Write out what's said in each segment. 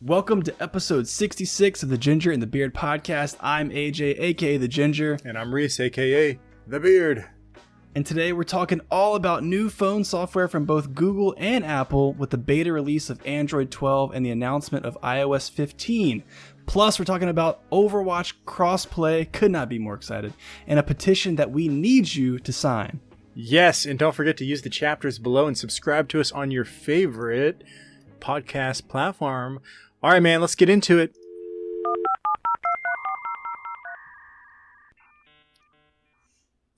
Welcome to episode 66 of the Ginger and the Beard podcast. I'm AJ, aka the Ginger. And I'm Reese, aka the Beard. And today we're talking all about new phone software from both Google and Apple with the beta release of Android 12 and the announcement of iOS 15. Plus, we're talking about Overwatch Crossplay, could not be more excited, and a petition that we need you to sign. Yes, and don't forget to use the chapters below and subscribe to us on your favorite podcast platform. All right, man, let's get into it.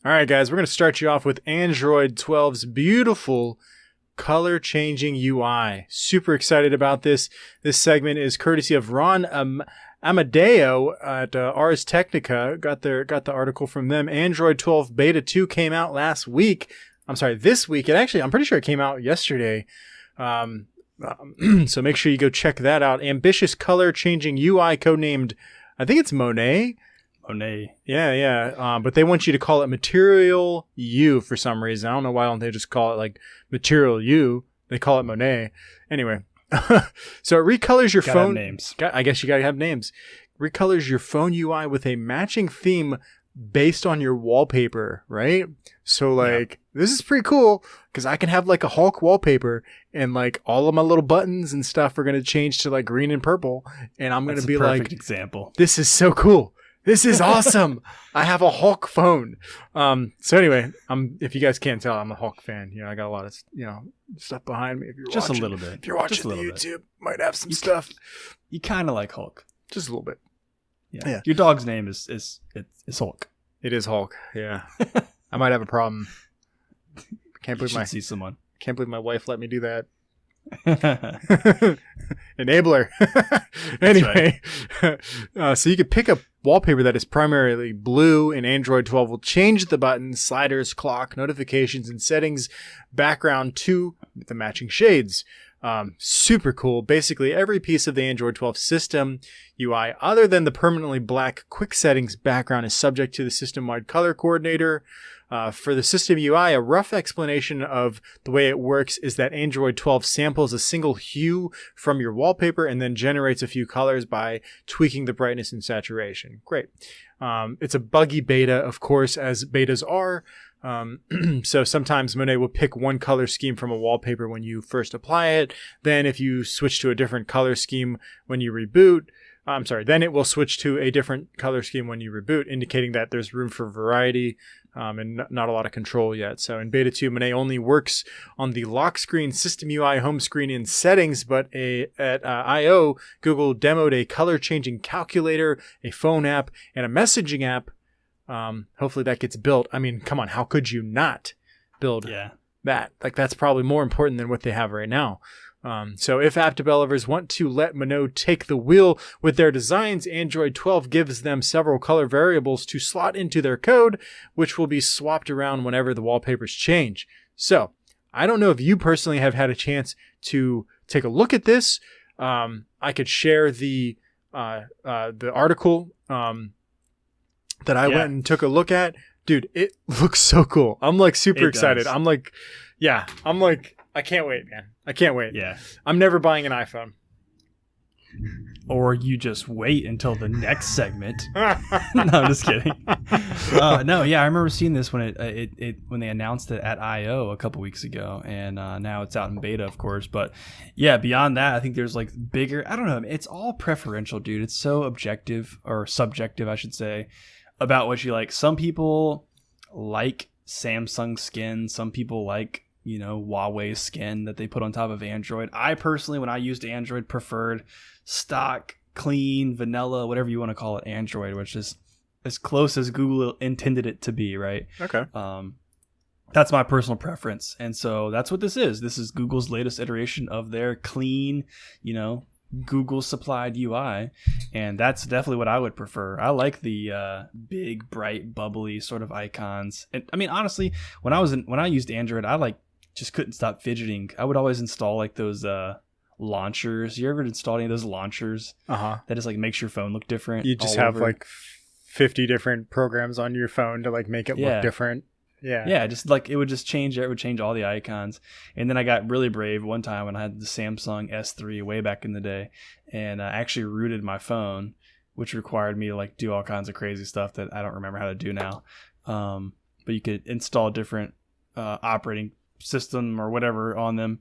All right, guys, we're going to start you off with Android 12's beautiful color-changing UI. Super excited about this. This segment is courtesy of Ron Amadeo at Ars Technica. Got the article from them. Android 12 Beta 2 came out this week. I'm pretty sure it came out yesterday. So make sure you go check that out. Ambitious color-changing UI codenamed, I think it's Monet. Yeah. But they want you to call it Material U for some reason. I don't know why don't they just call it like Material U. They call it Monet. Anyway, so it recolors your phone. Names. I guess you gotta have names. Recolors your phone UI with a matching theme based on your wallpaper, right? So This is pretty cool because I can have like a Hulk wallpaper and like all of my little buttons and stuff are gonna change to like green and purple, and I'm gonna be like, perfect example. This is so cool. This is awesome. I have a Hulk phone. So anyway, if you guys can't tell, I'm a Hulk fan. I got a lot of, stuff behind me. If you're just watching, a little bit. If you're watching the YouTube, might have some stuff. You kind of like Hulk. Just a little bit. Yeah. Your dog's name is Hulk. It is Hulk. Yeah. I might have a problem. Can't believe my wife let me do that. Enabler. Anyway, so you could pick a wallpaper that is primarily blue, and Android 12 will change the buttons, sliders, clock, notifications, and settings background to the matching shades. Super cool. Basically, every piece of the Android 12 system UI, other than the permanently black quick settings background, is subject to the system-wide color coordinator. For the system UI, a rough explanation of the way it works is that Android 12 samples a single hue from your wallpaper and then generates a few colors by tweaking the brightness and saturation. Great. It's a buggy beta, of course, as betas are. So sometimes Monet will pick one color scheme from a wallpaper when you first apply it. Then if you switch to a different color scheme when you reboot, then it will switch to a different color scheme when you reboot, indicating that there's room for variety and not a lot of control yet. So in Beta 2, Monet only works on the lock screen, system UI, home screen, and settings, but at I.O., Google demoed a color-changing calculator, a phone app, and a messaging app. Hopefully that gets built. I mean, come on, how could you not build that? Like, that's probably more important than what they have right now. So if app developers want to let Monet take the wheel with their designs, Android 12 gives them several color variables to slot into their code, which will be swapped around whenever the wallpapers change. So I don't know if you personally have had a chance to take a look at this. I could share the article that I went and took a look at. Dude, it looks so cool. I'm like super excited. Does. I can't wait, man. I can't wait. Yeah. I'm never buying an iPhone. Or you just wait until the next segment. No, I'm just kidding. I remember seeing this when when they announced it at I.O. a couple weeks ago, and now it's out in beta, of course. But yeah, beyond that, I think there's like bigger. I don't know. It's all preferential, dude. It's so objective, or subjective, I should say, about what you like. Some people like Samsung skin. Some people like Huawei skin that they put on top of Android. I personally, when I used Android, preferred stock, clean, vanilla, whatever you want to call it, Android, which is as close as Google intended it to be, right? Okay. That's my personal preference. And so that's what this is. This is Google's latest iteration of their clean, Google supplied UI. And that's definitely what I would prefer. I like the big, bright, bubbly sort of icons. And I mean, honestly, when I used Android, I just couldn't stop fidgeting. I would always install like those launchers. You ever install any of those launchers that just like makes your phone look different? You just have like 50 different programs on your phone to like make it look different. Yeah, just like it would just change. It would change all the icons. And then I got really brave one time when I had the Samsung S3 way back in the day, and I actually rooted my phone, which required me to like do all kinds of crazy stuff that I don't remember how to do now. But you could install different operating system or whatever on them.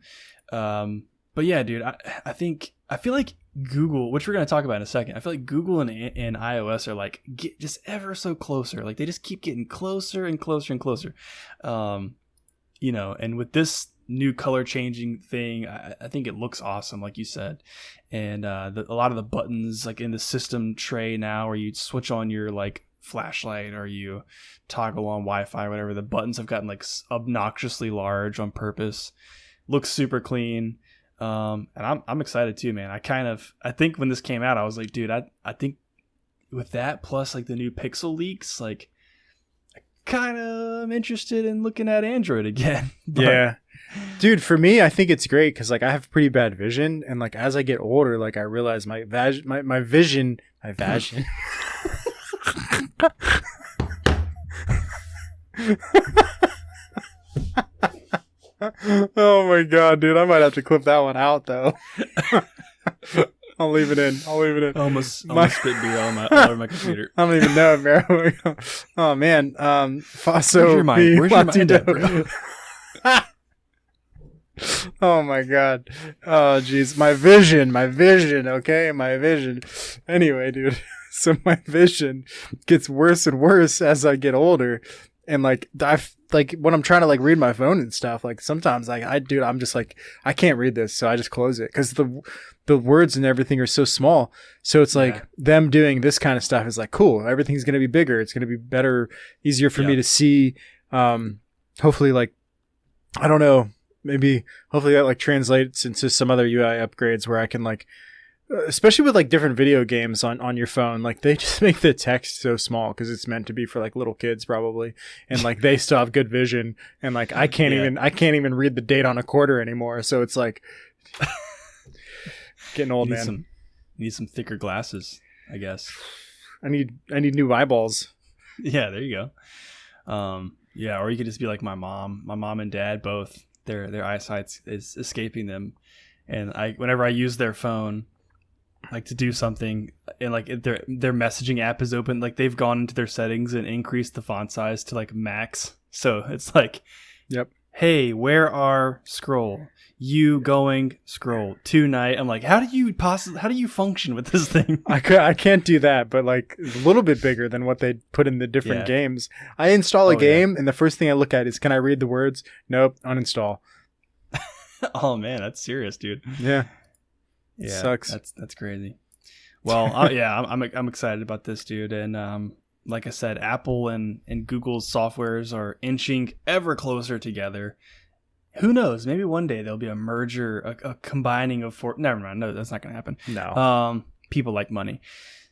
But yeah, dude, I feel like Google, which we're going to talk about in a second, I feel like Google and iOS are like just ever so closer. Like they just keep getting closer and closer and closer. You know, and with this new color changing thing, I think it looks awesome, like you said. And a lot of the buttons like in the system tray now, where you switch on your like flashlight or you toggle on Wi-Fi or whatever, the buttons have gotten like obnoxiously large on purpose. Looks super clean. And I'm excited too, man. I think when this came out, I was like, dude, I think with that plus like the new Pixel leaks, like I kind of am interested in looking at Android again. Yeah, dude, for me, I think it's great because like I have pretty bad vision, and like as I get older, like I realize my vision. Oh my god, dude! I might have to clip that one out though. I'll leave it in. Almost spit beer all over my computer. I don't even know it, bro. Oh man. Faso. Where's your mind at, bro? Oh my god. Oh jeez. My vision. Okay, my vision. Anyway, dude. So my vision gets worse and worse as I get older. And like when I'm trying to like read my phone and stuff, like sometimes like I'm just like I can't read this, so I just close it because the words and everything are so small. So it's like them doing this kind of stuff is like cool. Everything's gonna be bigger. It's gonna be better, easier for me to see. Hopefully, like I don't know, maybe hopefully that like translates into some other UI upgrades where I can like. Especially with like different video games on your phone, like they just make the text so small because it's meant to be for like little kids probably, and like they still have good vision, and like I can't even read the date on a quarter anymore. So it's like getting old, man. Need some thicker glasses, I guess. I need new eyeballs. Yeah, there you go. Yeah, or you could just be like my mom. My mom and dad both their eyesight is escaping them, and whenever I use their phone. Like to do something and like their messaging app is open, like they've gone into their settings and increased the font size to like max. So it's like, yep. Hey, where are scroll? You going scroll tonight? I'm like, how do you function with this thing? I can't do that, but like a little bit bigger than what they put in the different games. I install a game and the first thing I look at is, can I read the words? Nope, uninstall. Oh man, that's serious, dude. Yeah. Yeah, sucks. That's crazy. Well, I'm excited about this, dude. And like I said, Apple and Google's softwares are inching ever closer together. Who knows? Maybe one day there'll be a merger, a combining of Never mind. No, that's not going to happen. No. People like money.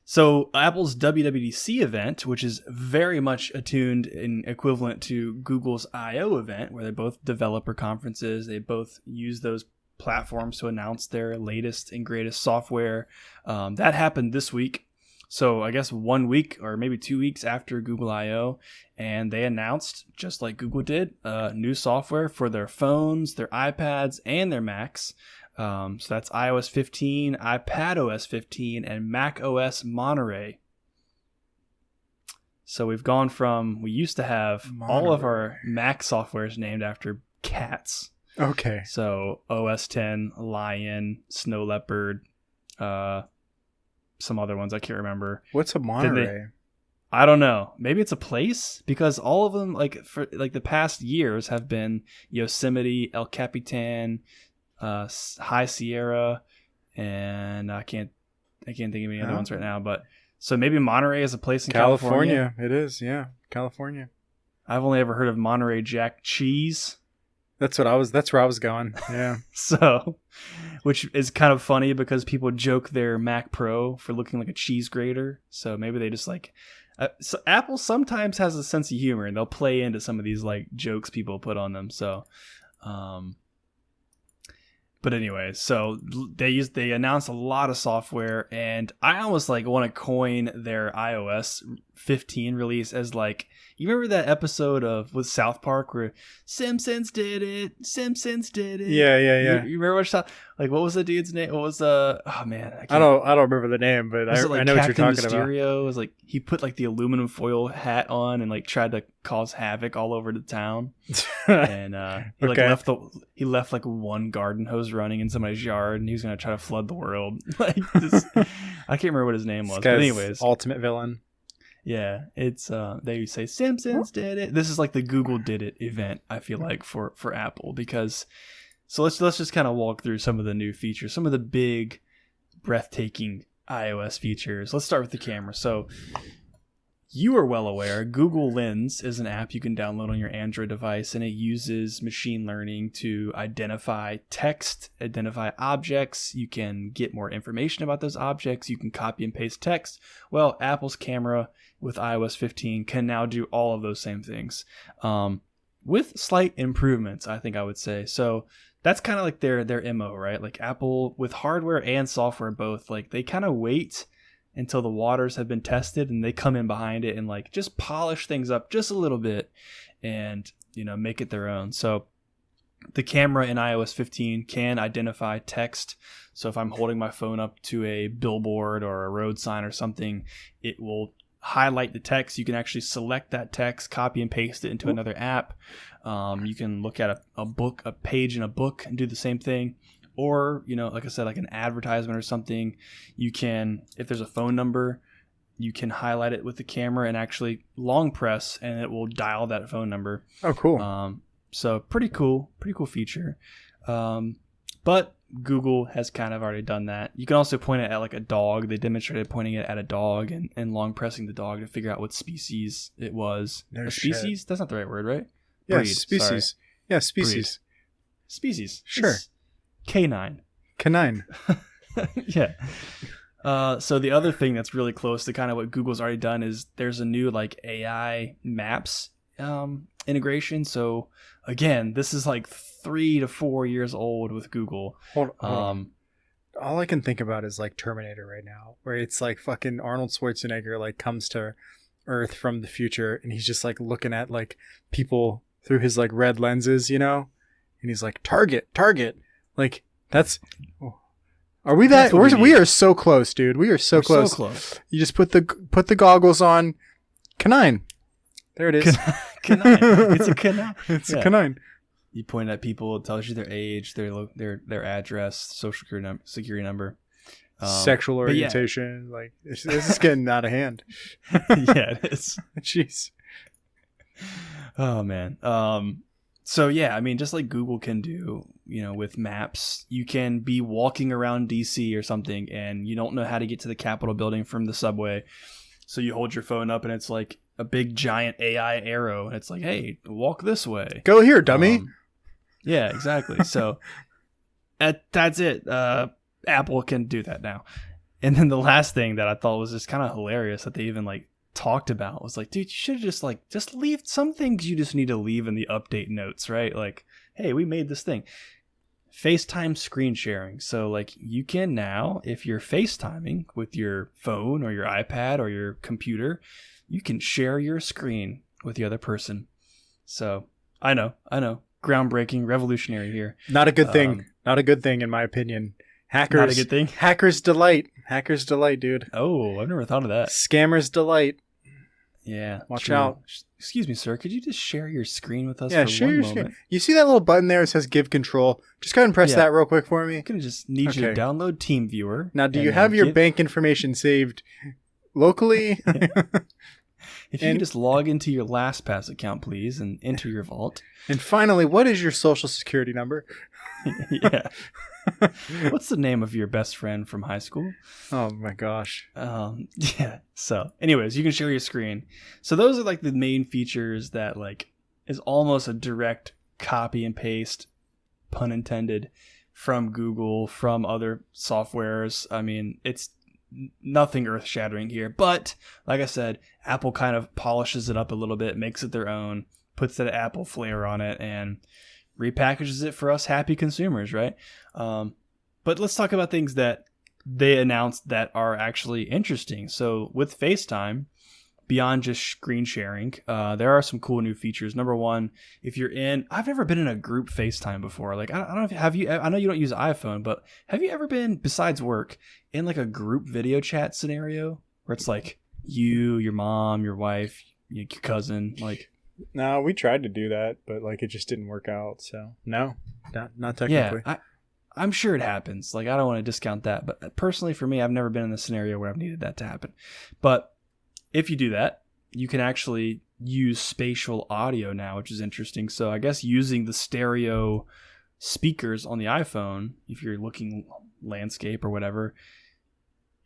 So Apple's WWDC event, which is very much attuned and equivalent to Google's I/O event, where they're both developer conferences. They both use those platforms to announce their latest and greatest software. That happened this week. So I guess 1 week or maybe 2 weeks after Google I/O, and they announced, just like Google did, new software for their phones, their iPads, and their Macs. So that's iOS 15, iPadOS 15, and macOS Monterey. So we've gone from, we used to have all of our Mac softwares named after cats. Okay. So OS 10, Lion, Snow Leopard, some other ones I can't remember. What's a Monterey? I don't know. Maybe it's a place, because all of them, like for like the past years, have been Yosemite, El Capitan, High Sierra, and I can't think of any other ones right now. But so maybe Monterey is a place in California. It is, yeah, California. I've only ever heard of Monterey Jack cheese. That's where I was going. Yeah. So, which is kind of funny because people joke their Mac Pro for looking like a cheese grater. So maybe they just like, so Apple sometimes has a sense of humor and they'll play into some of these like jokes people put on them. So, but anyway, so they announced a lot of software, and I almost like want to coin their iOS 15 release as like, you remember that episode of with South Park where Simpsons did it. Yeah. You remember what was the dude's name? What was oh man, I don't remember the name, but I know Captain what you're talking Mysterio? about. Was like he put like the aluminum foil hat on and like tried to cause havoc all over the town. And he left like one garden hose running in somebody's yard, and he was gonna try to flood the world. I can't remember what his name was, but anyways, ultimate villain. Yeah, it's they say Simpsons did it. This is like the Google did it event, I feel like, for Apple, because so let's just kind of walk through some of the new features, some of the big breathtaking iOS features. Let's start with the camera. So you are well aware Google Lens is an app you can download on your Android device, and it uses machine learning to identify text, identify objects. You can get more information about those objects. You can copy and paste text. Well, Apple's camera with iOS 15 can now do all of those same things, with slight improvements, I think I would say. So that's kind of like their MO, right? Like Apple with hardware and software both, like they kind of wait until the waters have been tested and they come in behind it and like just polish things up just a little bit and, make it their own. So the camera in iOS 15 can identify text. So if I'm holding my phone up to a billboard or a road sign or something, it will highlight the text. You can actually select that text, copy and paste it into another app. You can look at a page in a book and do the same thing. Or, like I said, like an advertisement or something, you can, if there's a phone number, you can highlight it with the camera and actually long press and it will dial that phone number. Oh, cool. So pretty cool feature. But Google has kind of already done that. You can also point it at like a dog. They demonstrated pointing it at a dog and long pressing the dog to figure out what species it was. No species? That's not the right word, right? Yeah, Breed, species. Sorry. Yeah, species. Breed. Species. Sure. It's canine. Yeah. So the other thing that's really close to kind of what Google's already done is there's a new like AI Maps integration. So again, this is like 3 to 4 years old with Google. Hold on. All I can think about is like Terminator right now, where it's like fucking Arnold Schwarzenegger like comes to Earth from the future and he's just like looking at like people through his like red lenses, and he's like target. Like that's. Are we that? We are so close, dude. We are so close. So close. You just put the goggles on. Canine. There it is. Canine. It's a canine. It's a canine. You point at people, it tells you their age, their address, social security number, sexual orientation. Yeah. Like this is getting out of hand. Yeah, it is. Jeez. Oh man. So yeah, I mean, just like Google can do, with Maps, you can be walking around DC or something and you don't know how to get to the Capitol building from the subway. So you hold your phone up and it's like a big giant AI arrow and it's like, hey, walk this way. Go here, dummy. Yeah, exactly. So that's it. Apple can do that now. And then the last thing that I thought was just kind of hilarious that they even like talked about was like, dude, you should have just leave some things you just need to leave in the update notes, right? Like, hey, we made this thing. FaceTime screen sharing. So like you can now, if you're FaceTiming with your phone or your iPad or your computer, you can share your screen with the other person. So I know. Groundbreaking, revolutionary here. Not a good thing. Not a good thing in my opinion. Hackers. Not a good thing. Hackers delight. Hackers delight, dude. Oh, I've never thought of that. Scammers delight. Yeah. Watch out. Excuse me, sir. Could you just share your screen with us for one moment? Screen. You see that little button there that says give control? Just go ahead and press that real quick for me. I'm going to just need you to download TeamViewer. Now, do you have your bank information saved locally? If you can just log into your LastPass account, please, and enter your vault. And finally, what is your social security number? Yeah. What's the name of your best friend from high school? Oh my gosh. Yeah. So anyways, you can share your screen. So those are like the main features that like is almost a direct copy and paste, pun intended, from Google, from other softwares. I mean, it's nothing earth shattering here, but like I said, Apple kind of polishes it up a little bit, makes it their own, puts that Apple flair on it, and repackages it for us happy consumers, right? But let's talk about things that they announced that are actually interesting. So with FaceTime, beyond just screen sharing, there are some cool new features. Number one, if you're I've never been in a group FaceTime before. Like, I don't know if have you. I know you don't use iPhone, but have you ever been, besides work, in like a group video chat scenario where it's like you, your mom, your wife, your cousin, like? No, we tried to do that, but like it just didn't work out. So no, not technically. Yeah, I'm sure it happens. Like, I don't want to discount that, but personally for me, I've never been in a scenario where I've needed that to happen. But if you do that, you can actually use spatial audio now, which is interesting. So I guess using the stereo speakers on the iPhone, if you're looking landscape or whatever,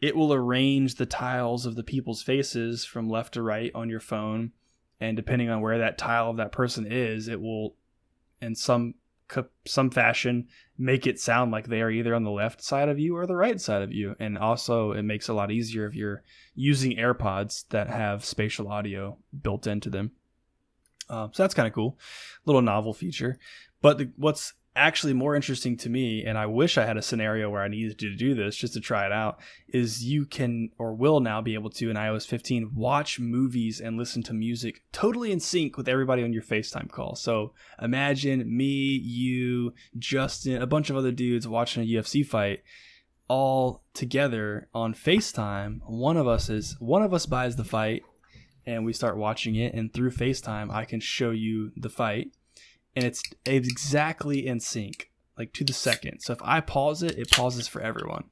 it will arrange the tiles of the people's faces from left to right on your phone. And depending on where that tile of that person is, it will, in some fashion, make it sound like they are either on the left side of you or the right side of you. And also, it makes it a lot easier if you're using AirPods that have spatial audio built into them. So that's kind of cool. Little novel feature. But what's actually more interesting to me, and I wish I had a scenario where I needed to do this just to try it out, is you can, or will now be able to, in iOS 15, watch movies and listen to music totally in sync with everybody on your FaceTime call. So imagine me, you, Justin, a bunch of other dudes watching a UFC fight all together on FaceTime. One of us buys the fight and we start watching it, and through FaceTime I can show you the fight. And it's exactly in sync, like to the second. So if I pause it, it pauses for everyone.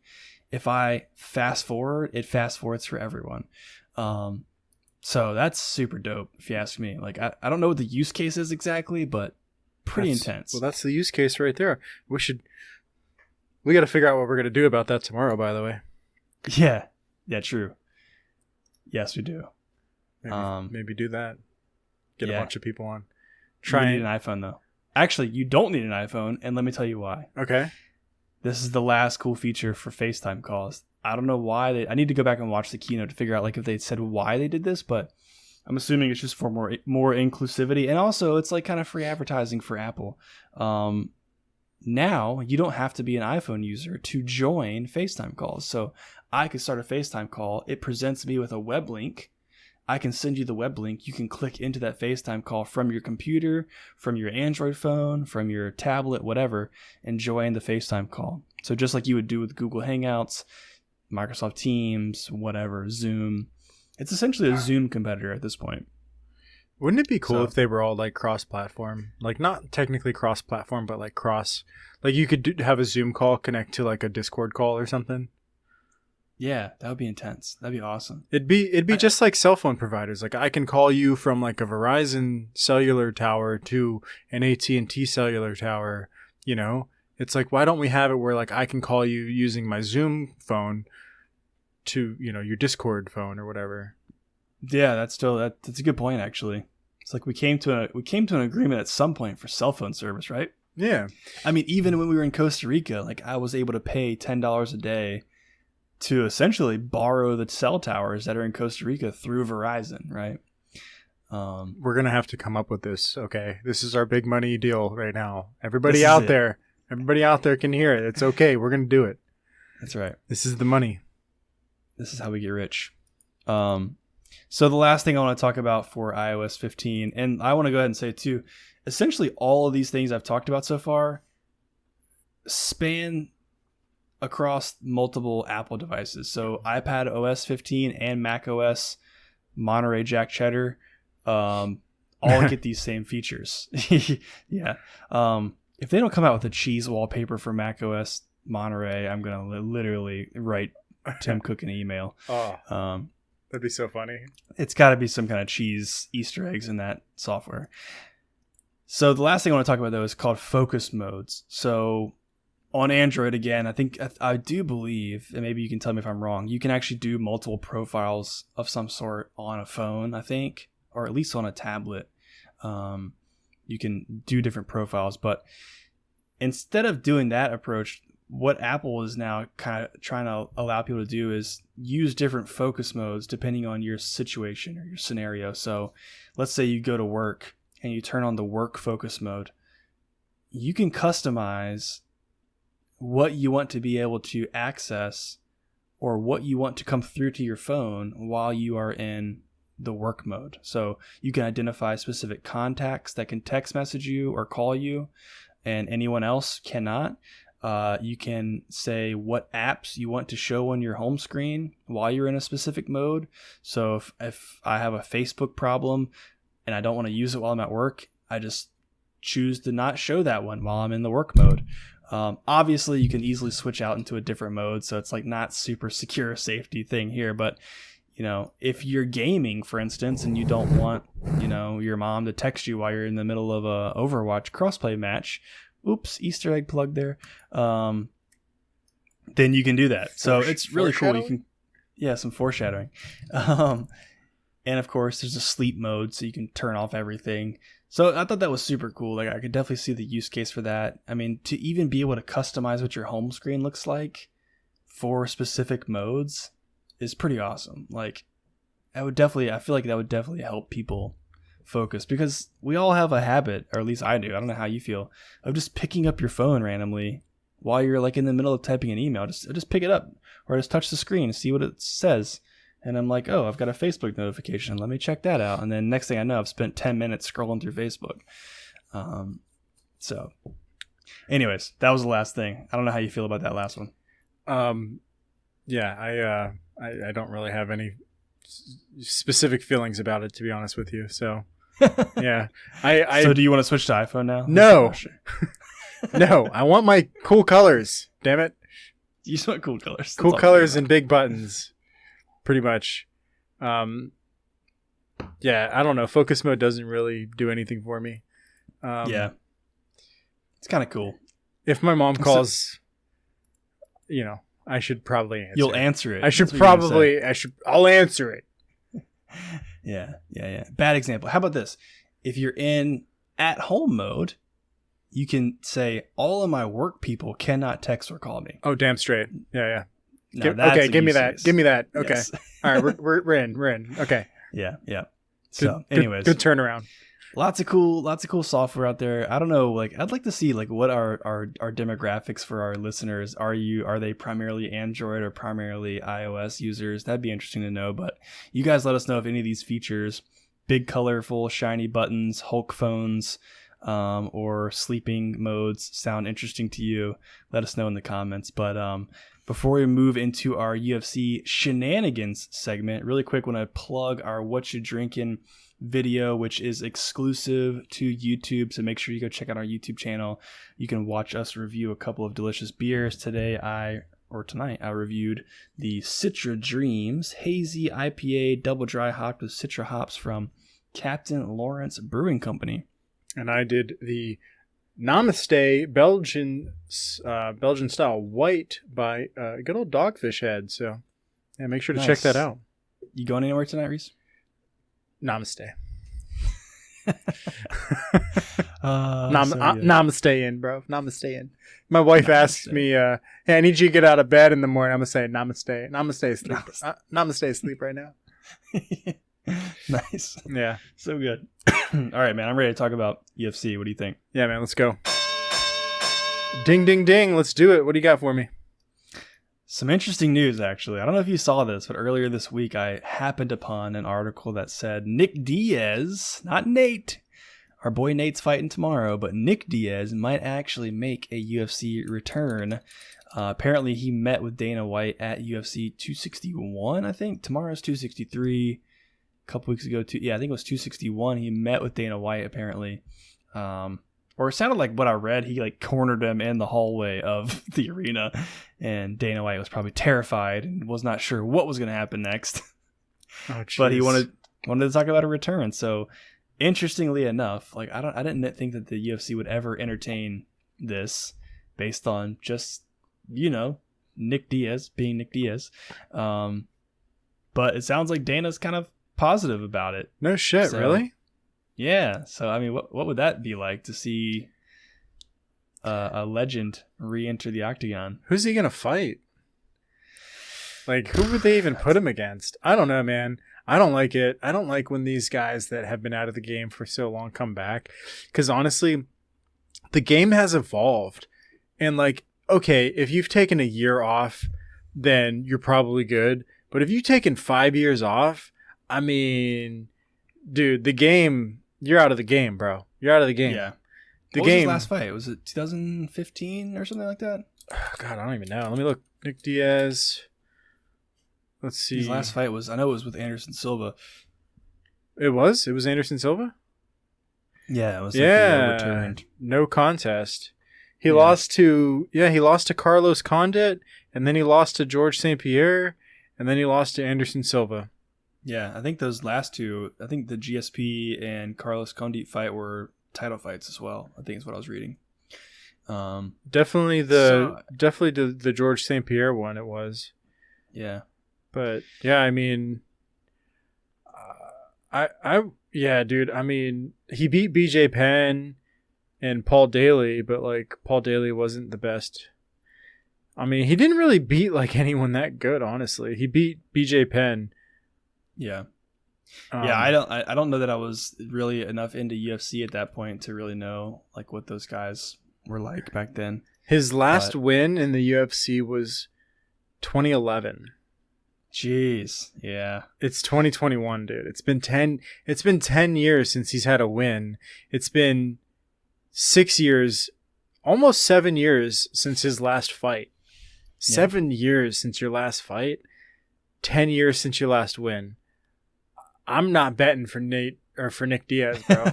If I fast forward, it fast forwards for everyone. So that's super dope, if you ask me. Like, I don't know what the use case is exactly, but pretty intense. Well, that's the use case right there. We got to figure out what we're going to do about that tomorrow, by the way. Yeah, true. Yes, we do. Maybe do that. Get a bunch of people on. You need an iPhone, though. Actually, you don't need an iPhone, and let me tell you why. Okay. This is the last cool feature for FaceTime calls. I don't know why I need to go back and watch the keynote to figure out like if they said why they did this, but I'm assuming it's just for more inclusivity, and also it's like kind of free advertising for Apple. Now you don't have to be an iPhone user to join FaceTime calls. So I could start a FaceTime call. It presents me with a web link. I can send you the web link. You can click into that FaceTime call from your computer, from your Android phone, from your tablet, whatever, and join the FaceTime call. So just like you would do with Google Hangouts, Microsoft Teams, whatever, Zoom. It's essentially a Zoom competitor at this point. Wouldn't it be cool if they were all like cross-platform? Like not technically cross-platform, but like cross. Like you could have a Zoom call connect to like a Discord call or something. Yeah, that would be intense. That'd be awesome. It'd be just like cell phone providers. Like I can call you from like a Verizon cellular tower to an AT&T cellular tower. You know, it's like, why don't we have it where like I can call you using my Zoom phone to, you know, your Discord phone or whatever. Yeah, that's a good point. Actually, it's like we came to an agreement at some point for cell phone service, right? Yeah. I mean, even when we were in Costa Rica, like I was able to pay $10 a day to essentially borrow the cell towers that are in Costa Rica through Verizon, right? We're going to have to come up with this, okay? This is our big money deal right now. Everybody out there can hear it. It's okay. We're going to do it. That's right. This is the money. This is how we get rich. So the last thing I want to talk about for iOS 15, and I want to go ahead and say too, essentially all of these things I've talked about so far span across multiple Apple devices. So iPad OS 15 and Mac OS Monterey Jack Cheddar all get these same features. Yeah. If they don't come out with a cheese wallpaper for Mac OS Monterey, I'm going to literally write Tim Cook an email. That'd be so funny. It's got to be some kind of cheese Easter eggs in that software. So the last thing I want to talk about, though, is called focus modes. So on Android, again, I do believe, and maybe you can tell me if I'm wrong, you can actually do multiple profiles of some sort on a phone, I think, or at least on a tablet. You can do different profiles, but instead of doing that approach, what Apple is now kind of trying to allow people to do is use different focus modes depending on your situation or your scenario. So let's say you go to work and you turn on the work focus mode. You can customize what you want to be able to access or what you want to come through to your phone while you are in the work mode. So you can identify specific contacts that can text message you or call you, and anyone else cannot. You can say what apps you want to show on your home screen while you're in a specific mode. So if I have a Facebook problem and I don't want to use it while I'm at work, I just choose to not show that one while I'm in the work mode. Obviously, you can easily switch out into a different mode, so it's like not super secure safety thing here. But if you're gaming, for instance, and you don't want your mom to text you while you're in the middle of a Overwatch Crossplay match, oops, Easter egg plug there. Then you can do that. So it's really cool. You can, some foreshadowing. And of course, there's a sleep mode, so you can turn off everything. So I thought that was super cool. Like, I could definitely see the use case for that. I mean, to even be able to customize what your home screen looks like for specific modes is pretty awesome. Like, I feel like that would definitely help people focus, because we all have a habit, or at least I do, I don't know how you feel, of just picking up your phone randomly while you're like in the middle of typing an email. Just pick it up, or just touch the screen and see what it says. And I'm like, oh, I've got a Facebook notification. Let me check that out. And then next thing I know, I've spent 10 minutes scrolling through Facebook. So anyways, that was the last thing. I don't know how you feel about that last one. Yeah, I don't really have any specific feelings about it, to be honest with you. So yeah. So do you want to switch to iPhone now? No. No, I want my cool colors. Damn it. You just want cool colors. Cool colors and big buttons. Pretty much. Yeah, I don't know. Focus mode doesn't really do anything for me. Yeah. It's kind of cool. If my mom calls, I should probably answer. You'll answer it. I'll answer it. Yeah. Bad example. How about this? If you're in at home mode, you can say all of my work people cannot text or call me. Oh, damn straight. Yeah. No, give me that. Give me that. Okay. Yes. All right, we're in. Okay. Yeah. So, anyways, good turnaround. Lots of cool software out there. I don't know, like, I'd like to see like what are demographics for our listeners. Are they primarily Android or primarily iOS users? That'd be interesting to know. But you guys let us know if any of these features, big colorful shiny buttons, Hulk phones, or sleeping modes, sound interesting to you. Let us know in the comments. But before we move into our UFC Shenanigans segment, really quick, want to plug our What You Drinking video, which is exclusive to YouTube. So make sure you go check out our YouTube channel. You can watch us review a couple of delicious beers. Tonight, I reviewed the Citra Dreams Hazy IPA Double Dry Hopped with Citra hops from Captain Lawrence Brewing Company. And I did the Namaste Belgian style white by good old Dogfish Head. So yeah, make sure to check that out. You going anywhere tonight, Reese? Namaste. Namaste in, bro. Namaste in. My wife asks me, hey, I need you to get out of bed in the morning. I'm going to say namaste. Namaste sleep. Namaste sleep right now. Nice. Yeah. So good. All right, man. I'm ready to talk about UFC. What do you think? Yeah, man. Let's go. Ding, ding, ding. Let's do it. What do you got for me? Some interesting news, actually. I don't know if you saw this, but earlier this week, I happened upon an article that said Nick Diaz, not Nate, our boy Nate's fighting tomorrow, but Nick Diaz might actually make a UFC return. Apparently, he met with Dana White at UFC 261, I think. Tomorrow's 263. A couple weeks ago, I think it was 261. He met with Dana White, apparently. Or it sounded like what I read, he like cornered him in the hallway of the arena, and Dana White was probably terrified and was not sure what was going to happen next. Oh, but he wanted to talk about a return. So, interestingly enough, like I didn't think that the UFC would ever entertain this based on just Nick Diaz being Nick Diaz. But it sounds like Dana's kind of positive about it. No shit, really? Yeah. So, I mean, what would that be like to see a legend re-enter the octagon? Who's he going to fight? Like, who would they even put him against? I don't know, man. I don't like it. I don't like when these guys that have been out of the game for so long come back. Because honestly, the game has evolved. And like, okay, if you've taken a year off, then you're probably good. But if you've taken 5 years off, I mean, dude, the game, you're out of the game, bro. You're out of the game. Yeah. The What game. was his last fight? Was it 2015 or something like that? God, I don't even know. Let me look. Nick Diaz. Let's see. His last fight was, I know it was with Anderson Silva. It was Anderson Silva? Yeah, it was overturned. No contest. He lost to Carlos Condit, and then he lost to George St. Pierre, and then he lost to Anderson Silva. Yeah, I think those last two, I think the GSP and Carlos Condit fight were title fights as well. I think is what I was reading. Definitely the George St. Pierre one it was. Yeah. But yeah, I mean, dude. I mean, he beat BJ Penn and Paul Daly, but like Paul Daly wasn't the best. I mean, he didn't really beat like anyone that good, honestly. He beat BJ Penn. Yeah. I don't know that I was really enough into UFC at that point to really know like what those guys were like back then. His last win in the UFC was 2011. Jeez. Yeah. It's 2021, dude. It's been 10 years since he's had a win. It's been 6 years, almost 7 years since his last fight. 7 years since your last fight. 10 years since your last win. I'm not betting for Nick Diaz, bro.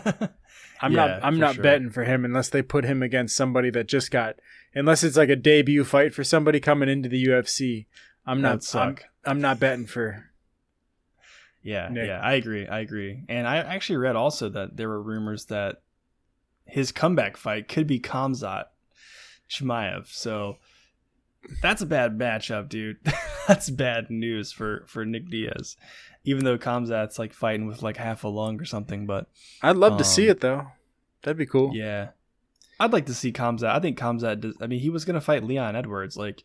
I'm not betting for him unless they put him against somebody that just got, unless it's like a debut fight for somebody coming into the UFC. I'm not betting for. Yeah, Nick. yeah, I agree. And I actually read also that there were rumors that his comeback fight could be Khamzat Chimaev. So that's a bad matchup, dude. That's bad news for Nick Diaz. Even though Khamzat's like fighting with like half a lung or something, but I'd love to see it though. That'd be cool. Yeah, I'd like to see Khamzat. I think Khamzat does. I mean, he was gonna fight Leon Edwards. Like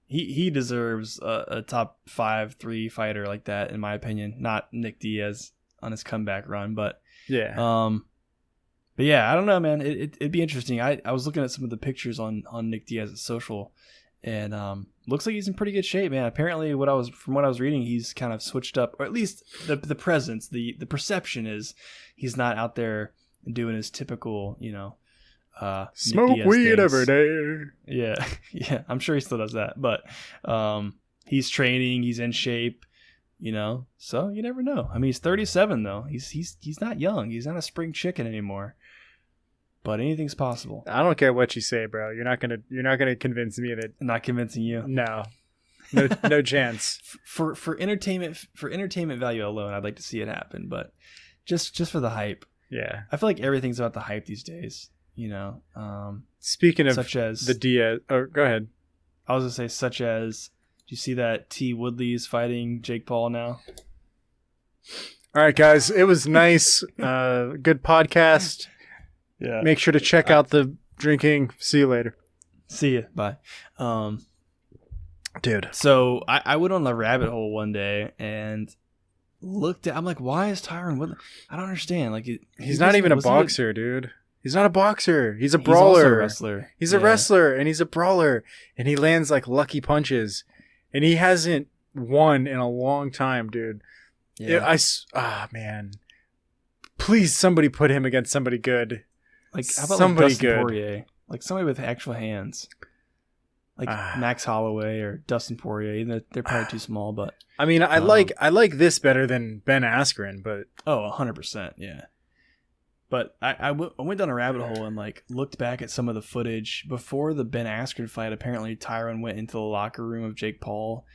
he deserves a top 5-3 fighter like that, in my opinion. Not Nick Diaz on his comeback run, but yeah. But yeah, I don't know, man. It'd be interesting. I was looking at some of the pictures on Nick Diaz's social, and looks like he's in pretty good shape, man. Apparently, from what I was reading, he's kind of switched up, or at least the presence, the perception is he's not out there doing his typical, smoke weed things every day. Yeah, yeah. I'm sure he still does that, but he's training, he's in shape, So you never know. I mean, he's 37 though. He's not young. He's not a spring chicken anymore. But anything's possible. I don't care what you say, bro. You're not gonna convince me that. Not convincing you. No chance. For entertainment value alone, I'd like to see it happen. But just for the hype. Yeah. I feel like everything's about the hype these days. Speaking of such as the Diaz. Oh, go ahead. I was gonna say such as. Do you see that T. Woodley's fighting Jake Paul now? All right, guys. It was nice. Good podcast. Yeah. Make sure to check out the drinking. See you later. See ya. Bye. Dude. So I went on the rabbit hole one day and looked at. I'm like, why is Tyron Woodley? I don't understand. Like, he's not even a boxer, dude. He's not a boxer. He's a brawler. He's also a wrestler. He's a wrestler, and he's a brawler, and he lands like lucky punches, and he hasn't won in a long time, dude. Yeah. Man. Please, somebody put him against somebody good. Like, how about somebody like Dustin good? Poirier? Like somebody with actual hands. Like Max Holloway or Dustin Poirier. Even though they're probably too small, but I mean, I like this better than Ben Askren, but 100%, yeah. But I went down a rabbit hole and like looked back at some of the footage before the Ben Askren fight. Apparently, Tyron went into the locker room of Jake Paul.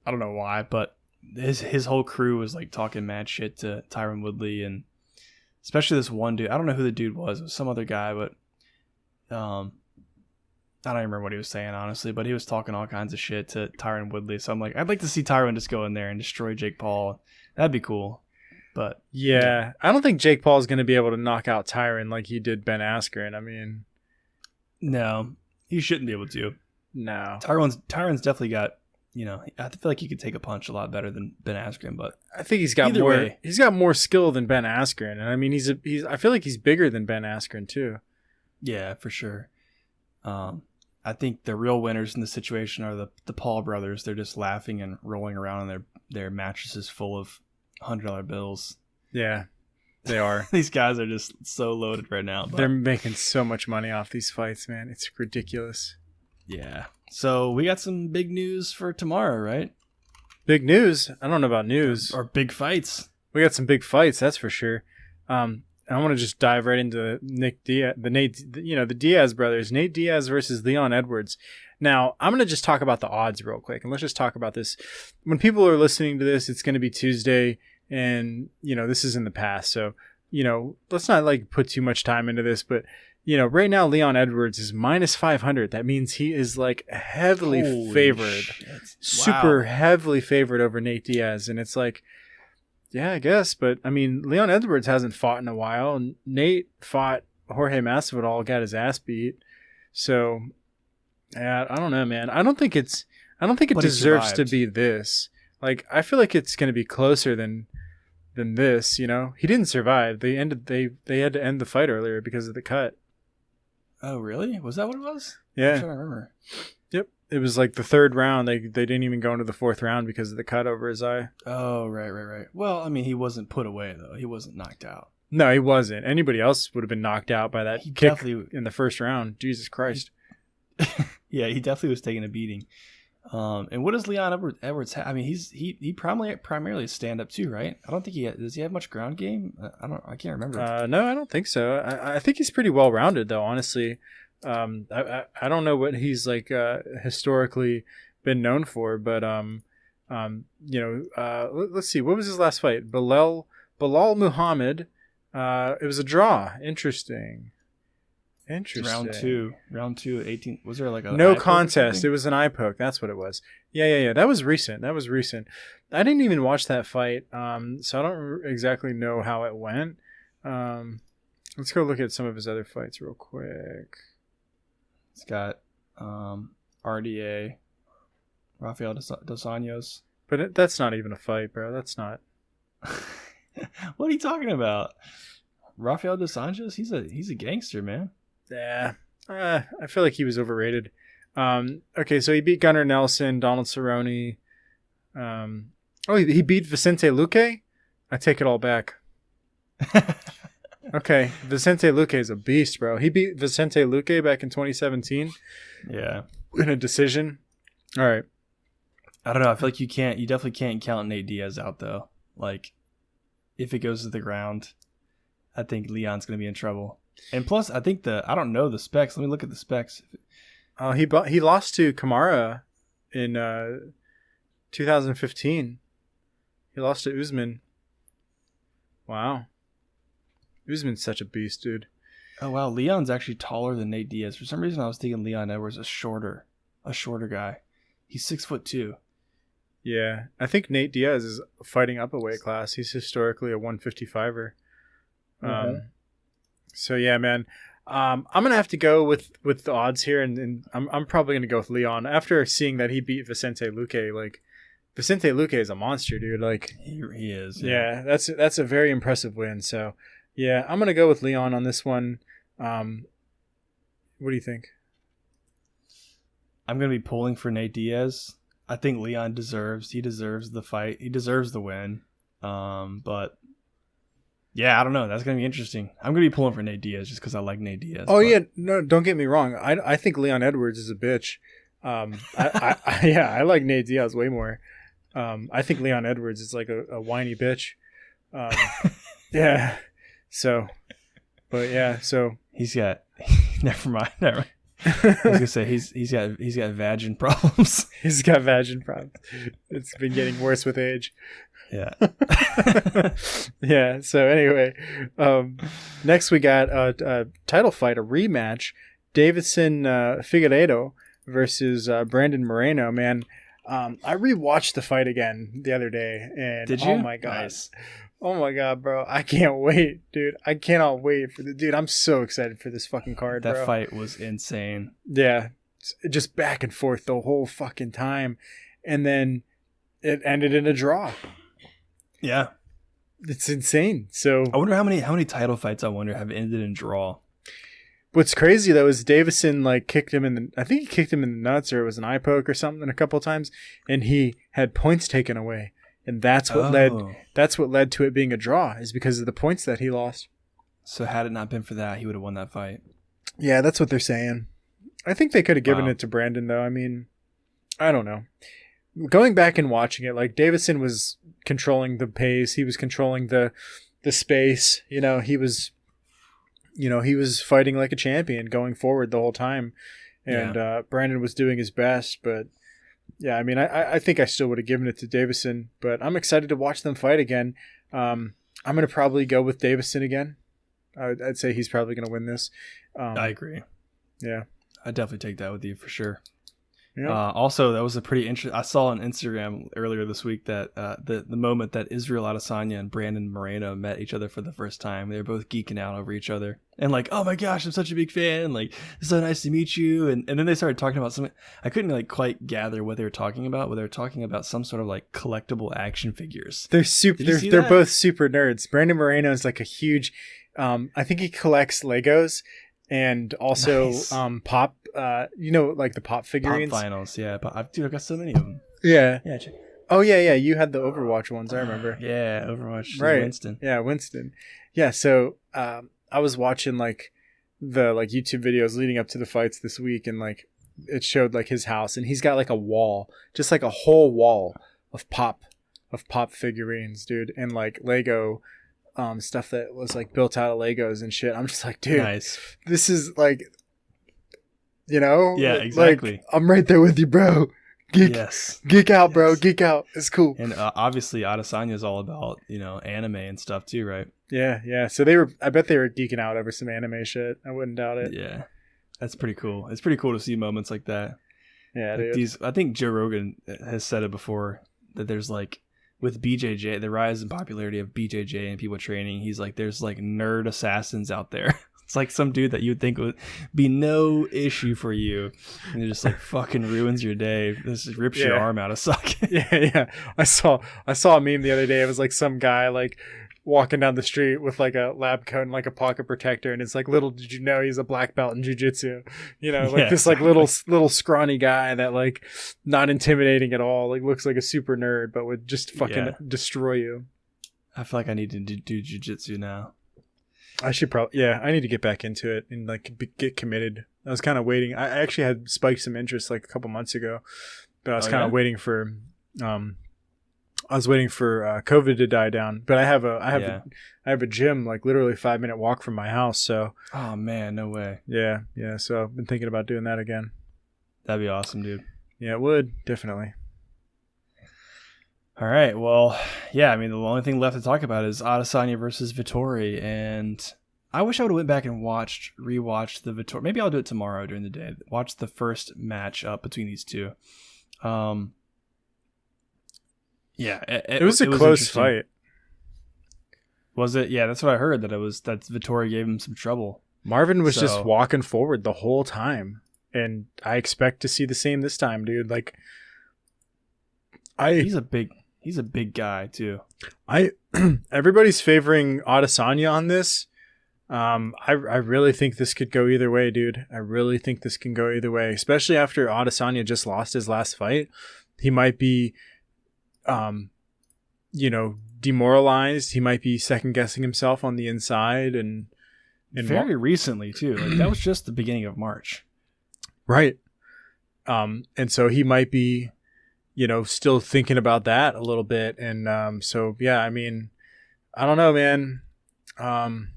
I don't know why, but his whole crew was like talking mad shit to Tyron Woodley, and especially this one dude. I don't know who the dude was. It was some other guy, but I don't even remember what he was saying, honestly. But he was talking all kinds of shit to Tyron Woodley. So I'm like, I'd like to see Tyron just go in there and destroy Jake Paul. That'd be cool. But yeah, I don't think Jake Paul is going to be able to knock out Tyron like he did Ben Askren. I mean, no, he shouldn't be able to. No, Tyron's definitely got. I feel like he could take a punch a lot better than Ben Askren, but I think he's got He's got more skill than Ben Askren, and I mean, I feel like he's bigger than Ben Askren too. Yeah, for sure. I think the real winners in the situation are the Paul brothers. They're just laughing and rolling around on their mattresses full of $100 bills. Yeah, they are. These guys are just so loaded right now. But they're making so much money off these fights, man. It's ridiculous. Yeah. So we got some big news for tomorrow, right? Big news? I don't know about news. Or big fights. We got some big fights, that's for sure. I want to just dive right into the Diaz brothers. Nate Diaz versus Leon Edwards. Now, I'm going to just talk about the odds real quick, and let's just talk about this. When people are listening to this, it's going to be Tuesday, and, this is in the past. So, let's not, put too much time into this, but, right now, Leon Edwards is minus 500. That means he is, heavily favored. Shit. Super heavily favored over Nate Diaz, and it's yeah, I guess. But, Leon Edwards hasn't fought in a while. And Nate fought Jorge Masvidal, got his ass beat. So, yeah, I don't know, man. I don't think it deserves to be this. I feel like it's going to be closer than this, He didn't survive. They had to end the fight earlier because of the cut. Oh, really? Was that what it was? Yeah. I'm trying to remember. Yep. It was the third round. They didn't even go into the fourth round because of the cut over his eye. Oh, right. Well, he wasn't put away, though. He wasn't knocked out. No, he wasn't. Anybody else would have been knocked out by that kick in the first round. Jesus Christ. Yeah, he definitely was taking a beating. And what does Leon Edwards have? He primarily stand up too, right? I don't think does he have much ground game? I can't remember. No, I don't think so. I think he's pretty well rounded though, honestly. I don't know what he's historically been known for, but let's see. What was his last fight? Bilal Muhammad. It was a draw. Interesting. Round two, 18. Was there a no contest? It was an eye poke. That's what it was. Yeah. That was recent. I didn't even watch that fight, so I don't exactly know how it went. Let's go look at some of his other fights real quick. It's got RDA, Rafael Dos Anjos. But that's not even a fight, bro. That's not. What are you talking about? Rafael Dos Anjos? He's a gangster, man. Yeah, I feel like he was overrated. Okay, so he beat Gunnar Nelson, Donald Cerrone. He beat Vicente Luque? I take it all back. Okay, Vicente Luque is a beast, bro. He beat Vicente Luque back in 2017. Yeah. In a decision. All right. I don't know. I feel like you definitely can't count Nate Diaz out, though. If it goes to the ground, I think Leon's going to be in trouble. And plus, I think I don't know the specs. Let me look at the specs. He lost to Kamara in 2015. He lost to Usman. Wow. Usman's such a beast, dude. Oh, wow. Leon's actually taller than Nate Diaz. For some reason, I was thinking Leon Edwards a shorter guy. He's 6'2". Yeah. I think Nate Diaz is fighting up a weight class. He's historically a 155er. So yeah, man, I'm gonna have to go with the odds here, and I'm probably gonna go with Leon after seeing that he beat Vicente Luque. Vicente Luque is a monster, dude. He is. Yeah, that's a very impressive win. So yeah, I'm gonna go with Leon on this one. What do you think? I'm gonna be pulling for Nate Diaz. I think Leon deserves the fight. He deserves the win. But. Yeah, I don't know. That's going to be interesting. I'm going to be pulling for Nate Diaz just because I like Nate Diaz. Yeah. No, don't get me wrong. I think Leon Edwards is a bitch. I like Nate Diaz way more. I think Leon Edwards is a whiny bitch. Yeah. So, but yeah, so. He's got, never mind. I was going to say, he's got vagin problems. He's got vagin problems. It's been getting worse with age. Yeah. Yeah. So anyway, next we got a title fight, a rematch. Davidson Figueiredo versus Brandon Moreno. Man, I rewatched the fight again the other day, and did you? Oh my god, nice. Oh my god, bro! I can't wait, dude. I cannot wait for dude. I'm so excited for this fucking card. That bro. fight was insane. Yeah, just back and forth the whole fucking time, and then it ended in a draw. Yeah, it's insane. So I wonder how many title fights have ended in draw. What's crazy though is Davison kicked him I think he kicked him in the nuts, or it was an eye poke or something a couple of times, and he had points taken away. and that's what led to it being a draw, is because of the points that he lost. So had it not been for that, he would have won that fight. Yeah, that's what they're saying. I think they could have given it to Brandon, though. I mean, I don't know. Going back and watching it, like, Davison was controlling the pace. He was controlling the space. He was fighting like a champion going forward the whole time. And Brandon was doing his best. But, yeah, I mean, I think I still would have given it to Davison. But I'm excited to watch them fight again. I'm going to probably go with Davison again. I'd say he's probably going to win this. I agree. Yeah. I'd definitely take that with you for sure. Yeah. Also, that was a pretty interesting. I saw on Instagram earlier this week that the moment that Israel Adesanya and Brandon Moreno met each other for the first time, they were both geeking out over each other and like, oh my gosh, I'm such a big fan. Like, it's so nice to meet you. And then they started talking about something. I couldn't like quite gather what they were talking about, but they were talking about some sort of like collectible action figures. They're super. They're both super nerds. Brandon Moreno is like a huge. I think he collects Legos. And also nice. Pop, like the Pop figurines. Pop finals, yeah. I've got so many of them. Yeah. Oh, yeah. You had the Overwatch ones, I remember. Yeah, Overwatch. Right. Winston. Yeah, Winston. Yeah, so I was watching like the like YouTube videos leading up to the fights this week, and like it showed like his house, and he's got like a wall, just like a whole wall of Pop figurines, dude, and like Lego. Stuff that was like built out of Legos and shit. I'm just like, dude, nice. This is like, yeah, exactly. Like, I'm right there with you, bro. Geek out, bro. Geek out. It's cool. And obviously, Adesanya is all about anime and stuff too, right? Yeah. So I bet they were geeking out over some anime shit. I wouldn't doubt it. Yeah, that's pretty cool. It's pretty cool to see moments like that. Yeah, like dude. I think Joe Rogan has said it before that there's like. With BJJ, the rise in popularity of BJJ and people training, he's like, there's like nerd assassins out there. It's like some dude that you would think would be no issue for you, and it just like fucking ruins your day. This just rips your arm out of socket. Yeah. I saw a meme the other day. It was like some guy like walking down the street with like a lab coat and like a pocket protector, and it's like, little did you know he's a black belt in jiu-jitsu, this like little scrawny guy that like not intimidating at all, like looks like a super nerd but would just fucking destroy you. I feel like I need to do jiu-jitsu now. I should probably I need to get back into it and like get committed. I was kind of waiting. I actually had spiked some interest like a couple months ago, but I was kind of waiting for COVID to die down, but I have a gym like literally 5-minute walk from my house. So, oh man, no way. Yeah. So I've been thinking about doing that again. That'd be awesome, dude. Yeah, it would definitely. All right. Well, yeah. I mean, the only thing left to talk about is Adesanya versus Vettori, and I wish I would have went back and rewatched the Vettori. Maybe I'll do it tomorrow during the day. Watch the first match up between these two. Yeah, it was a close fight. Was it? Yeah, that's what I heard. That Vettori gave him some trouble. Marvin was just walking forward the whole time, and I expect to see the same this time, dude. Like, he's a big guy too. Everybody's favoring Adesanya on this. I really think this could go either way, dude. I really think this can go either way, especially after Adesanya just lost his last fight. He might be demoralized. He might be second guessing himself on the inside and very recently too. Like that was just the beginning of March. Right. And so he might be, still thinking about that a little bit. And so yeah, I mean, I don't know, man. I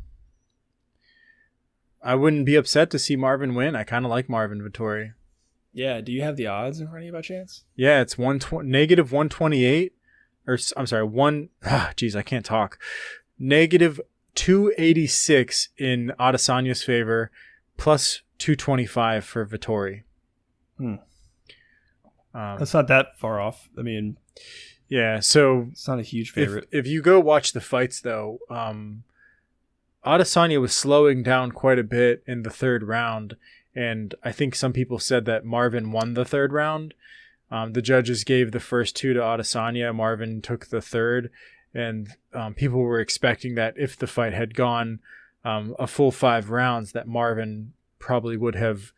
wouldn't be upset to see Marvin win. I kind of like Marvin Vettori. Yeah, do you have the odds in front of you by chance? Yeah, it's negative 128, or I'm sorry, I can't talk. Negative 286 in Adesanya's favor, plus 225 for Vettori. That's not that far off. I mean, yeah, so it's not a huge favorite. If you go watch the fights, though, Adesanya was slowing down quite a bit in the third round. And I think some people said that Marvin won the third round. The judges gave the first two to Adesanya. Marvin took the third. And people were expecting that if the fight had gone a full 5 rounds, that Marvin probably would have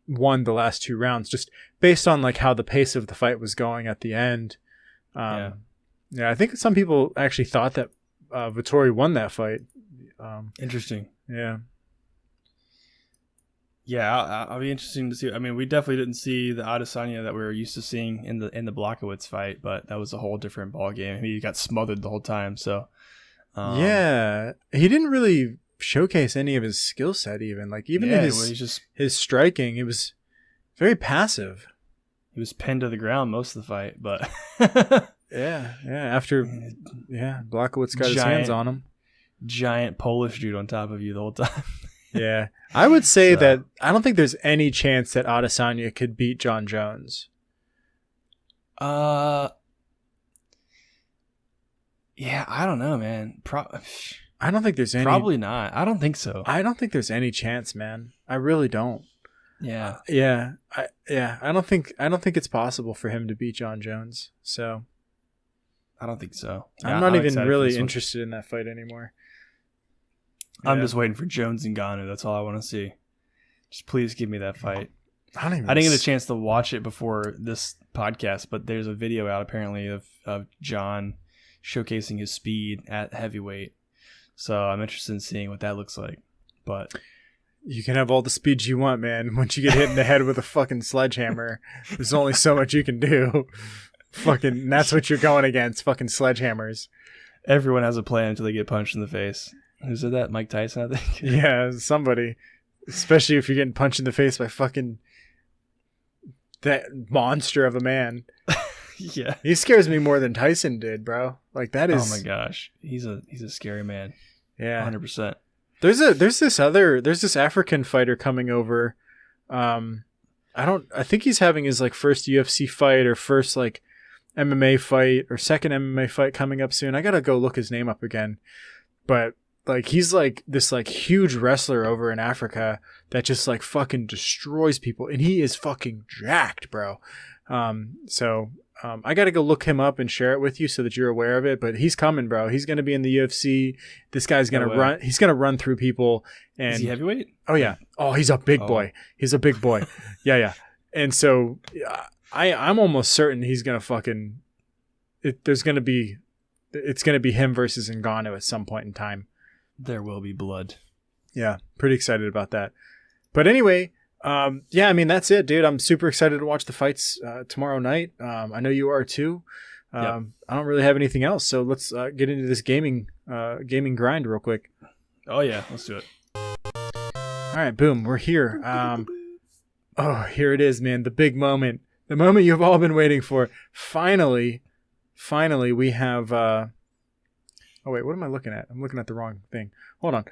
won the last 2 rounds, just based on like how the pace of the fight was going at the end. Yeah, I think some people actually thought that Vettori won that fight. Interesting. Yeah. Yeah, I'll be interesting to see. I mean, we definitely didn't see the Adesanya that we were used to seeing in the Blachowicz fight, but that was a whole different ball game. He got smothered the whole time. So, yeah, he didn't really showcase any of his skill set. Even his striking, it was very passive. He was pinned to the ground most of the fight, but yeah. After Blachowicz got his hands on him. Giant Polish dude on top of you the whole time. Yeah, I would say that I don't think there's any chance that Adesanya could beat John Jones. Yeah, I don't know, man. I don't think there's any. Probably not. I don't think so. I don't think there's any chance, man. I really don't. Yeah. I don't think it's possible for him to beat John Jones. So I don't think so. Yeah, I'm not even really interested in that fight anymore. I'm just waiting for Jones and Ngannou. That's all I want to see. Just please give me that fight. I didn't get a chance to watch it before this podcast, but there's a video out apparently of John showcasing his speed at heavyweight. So I'm interested in seeing what that looks like. But you can have all the speed you want, man. Once you get hit in the head with a fucking sledgehammer, there's only so much you can do. Fucking, that's what you're going against. Fucking sledgehammers. Everyone has a plan until they get punched in the face. Who said that? Mike Tyson, I think. Yeah, somebody. Especially if you're getting punched in the face by fucking that monster of a man. Yeah. He scares me more than Tyson did, bro. Like that is. Oh my gosh, he's a scary man. Yeah, 100%. There's this African fighter coming over. I think he's having his like first UFC fight or first like MMA fight or second MMA fight coming up soon. I gotta go look his name up again, but. Like he's like this like huge wrestler over in Africa that just like fucking destroys people, and he is fucking jacked, bro. I gotta go look him up and share it with you so that you're aware of it. But he's coming, bro. He's gonna be in the UFC. This guy's gonna run. He's gonna run through people. And is he heavyweight? Oh yeah. Oh, he's a big boy. He's a big boy. Yeah. And so I'm almost certain he's gonna fucking. It's gonna be him versus Ngannou at some point in time. There will be blood. Yeah, pretty excited about that. But anyway, I mean, that's it, dude. I'm super excited to watch the fights tomorrow night. I know you are too. I don't really have anything else, so let's get into this gaming grind real quick. Oh, yeah, let's do it. All right, boom, we're here. Here it is, man, the big moment. The moment you've all been waiting for. Finally, we have... Oh, wait, what am I looking at? I'm looking at the wrong thing. Hold on.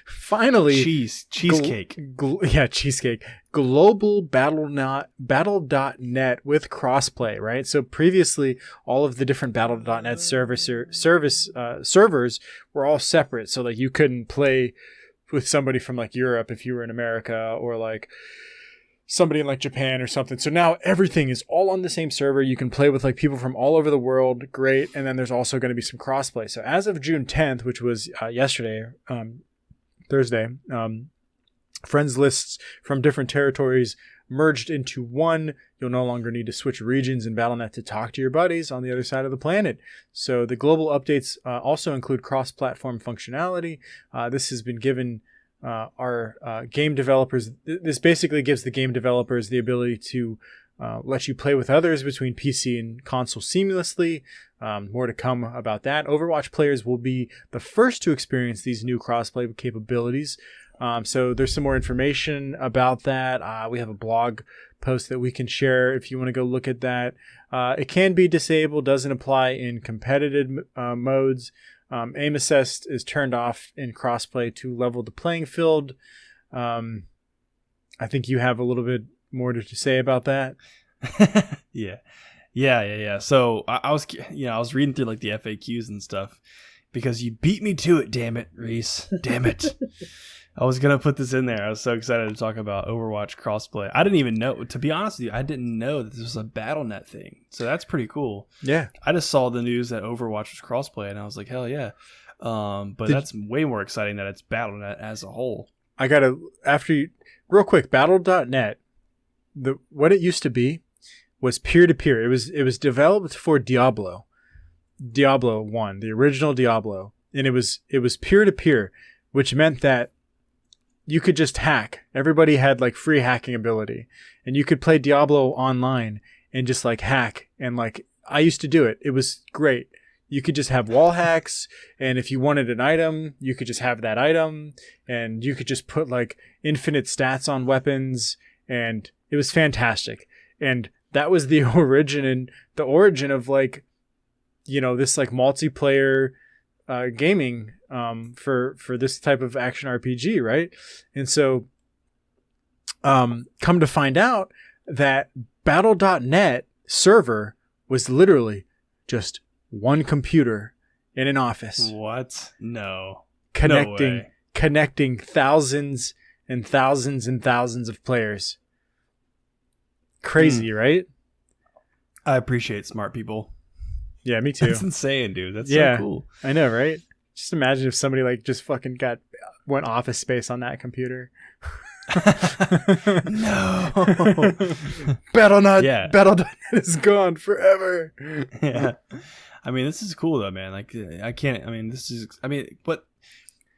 Finally. Cheesecake. Cheesecake. Global Battle.net with crossplay, right? So previously, all of the different Battle.net servers were all separate. So like you couldn't play with somebody from like Europe if you were in America or like somebody in like Japan or something. So now everything is all on the same server. You can play with like people from all over the world. Great. And then there's also going to be some crossplay. So as of June 10th, which was yesterday, Thursday, friends lists from different territories merged into one. You'll no longer need to switch regions in Battle.net to talk to your buddies on the other side of the planet. So the global updates also include cross-platform functionality. This has been given our game developers. This basically gives the game developers the ability to let you play with others between PC and console seamlessly. More to come about that. Overwatch players will be the first to experience these new crossplay capabilities. So there's some more information about that. We have a blog post that we can share if you want to go look at that. It can be disabled, doesn't apply in competitive modes. Aim assist is turned off in crossplay to level the playing field. I think you have a little bit more to say about that. Yeah. So I was reading through like the FAQs and stuff because you beat me to it. Damn it, Reese. Damn it. I was going to put this in there. I was so excited to talk about Overwatch Crossplay. I didn't even know, to be honest with you, I didn't know that this was a Battle.net thing. So that's pretty cool. Yeah. I just saw the news that Overwatch was crossplay and I was like, hell yeah. But that's way more exciting that it's Battle.net as a whole. Real quick, Battle.net, what it used to be was peer-to-peer. It was developed for Diablo. Diablo 1, the original Diablo, and it was peer to peer, which meant that you could just hack. Everybody had like free hacking ability, and you could play Diablo online and just like hack. And like I used to do it. It was great. You could just have wall hacks, and if you wanted an item, you could just have that item, and you could just put like infinite stats on weapons, and it was fantastic. And that was the origin of like, you know, this like multiplayer gaming for this type of action RPG, right? And so come to find out that battle.net server was literally just one computer in an office. What? No. Connecting thousands and thousands and thousands of players. Crazy, right? I appreciate smart people. Yeah, me too. That's insane, dude. That's so cool. I know, right? Just imagine if somebody like just fucking went Office Space on that computer. No. Battle.net is gone forever. Yeah. I mean, this is cool though, man. Like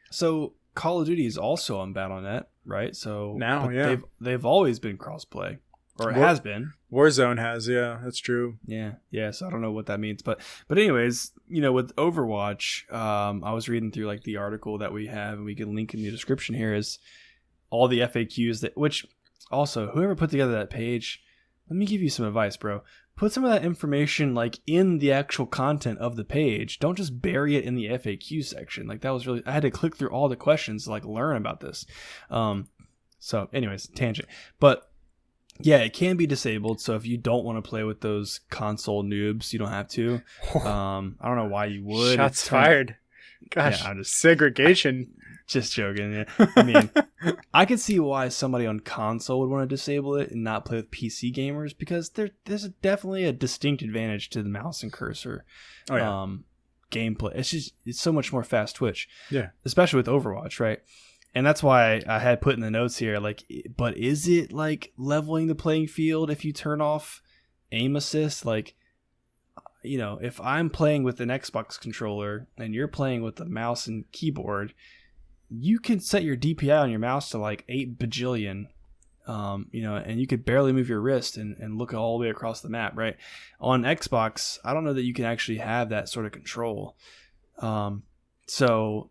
so Call of Duty is also on Battle.net, right? So now, yeah. They've always been crossplay. Or it has been. Warzone has, yeah, that's true. Yeah. So I don't know what that means, but anyways, you know, with Overwatch, I was reading through like the article that we have, and we can link in the description here, is all the FAQs which also whoever put together that page, let me give you some advice, bro. Put some of that information like in the actual content of the page. Don't just bury it in the FAQ section. Like that was really, I had to click through all the questions to like learn about this. So anyways, tangent, but yeah, it can be disabled. So if you don't want to play with those console noobs, you don't have to. I don't know why you would. Shots fired. Gosh, yeah, segregation. Just joking. Yeah. I mean, I could see why somebody on console would want to disable it and not play with PC gamers, because there's definitely a distinct advantage to the mouse and cursor gameplay. It's so much more fast twitch. Yeah. Especially with Overwatch, right? And that's why I had put in the notes here, like, but is it like leveling the playing field if you turn off aim assist? Like, you know, if I'm playing with an Xbox controller and you're playing with a mouse and keyboard, you can set your DPI on your mouse to like 8 bajillion, you know, and you could barely move your wrist and look all the way across the map, right? On Xbox, I don't know that you can actually have that sort of control. So